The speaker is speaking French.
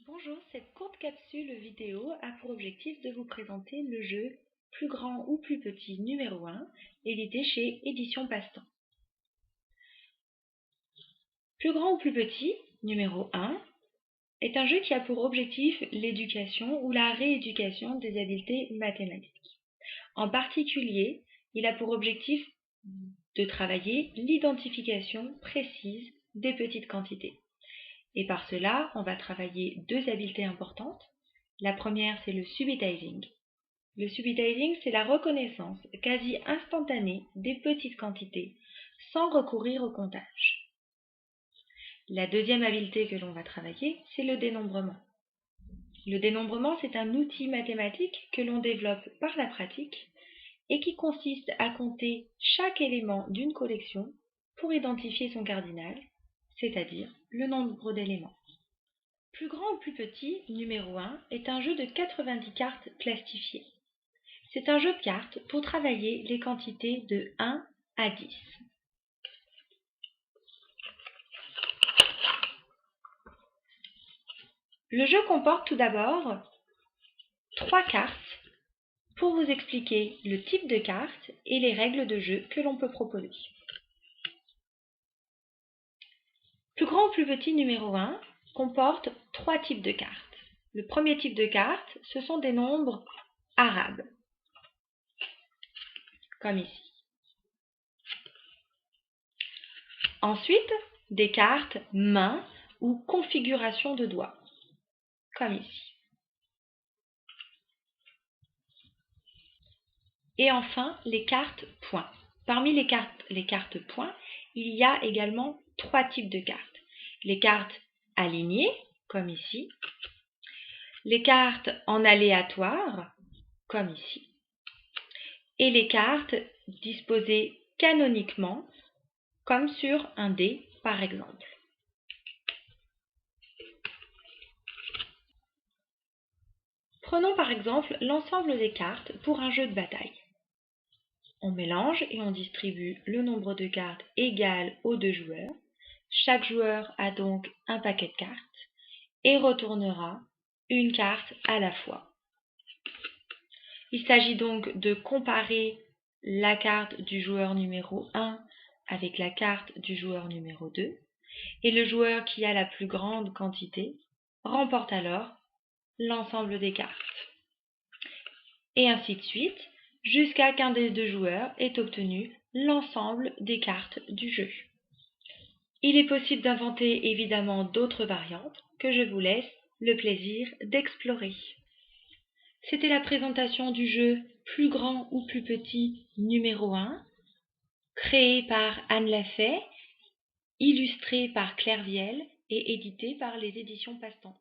Bonjour, cette courte capsule vidéo a pour objectif de vous présenter le jeu Plus grand ou plus petit numéro 1, édité chez Éditions Passe-Temps. Plus grand ou plus petit numéro 1 est un jeu qui a pour objectif l'éducation ou la rééducation des habiletés mathématiques. En particulier, il a pour objectif de travailler l'identification précise des petites quantités. Et par cela, on va travailler deux habiletés importantes. La première, c'est le subitizing. Le subitizing, c'est la reconnaissance quasi instantanée des petites quantités, sans recourir au comptage. La deuxième habileté que l'on va travailler, c'est le dénombrement. Le dénombrement, c'est un outil mathématique que l'on développe par la pratique et qui consiste à compter chaque élément d'une collection pour identifier son cardinal, c'est-à-dire le nombre d'éléments. Plus grand ou plus petit, numéro 1, est un jeu de 90 cartes plastifiées. C'est un jeu de cartes pour travailler les quantités de 1 à 10. Le jeu comporte tout d'abord 3 cartes pour vous expliquer le type de carte et les règles de jeu que l'on peut proposer. Plus grand ou plus petit, numéro 1, comporte 3 types de cartes. Le premier type de carte, ce sont des nombres arabes, comme ici. Ensuite, des cartes main ou configuration de doigts, comme ici. Et enfin, les cartes points. Parmi les cartes points, il y a également 3 types de cartes. Les cartes alignées, comme ici. Les cartes en aléatoire, comme ici. Et les cartes disposées canoniquement, comme sur un dé, par exemple. Prenons par exemple l'ensemble des cartes pour un jeu de bataille. On mélange et on distribue le nombre de cartes égal aux 2 joueurs. Chaque joueur a donc un paquet de cartes et retournera une carte à la fois. Il s'agit donc de comparer la carte du joueur numéro 1 avec la carte du joueur numéro 2 et le joueur qui a la plus grande quantité remporte alors l'ensemble des cartes. Et ainsi de suite, jusqu'à qu'un des 2 joueurs ait obtenu l'ensemble des cartes du jeu. Il est possible d'inventer évidemment d'autres variantes que je vous laisse le plaisir d'explorer. C'était la présentation du jeu Plus grand ou plus petit numéro 1, créé par Anne Lafay, illustré par Claire Viel et édité par les éditions Passe-Temps.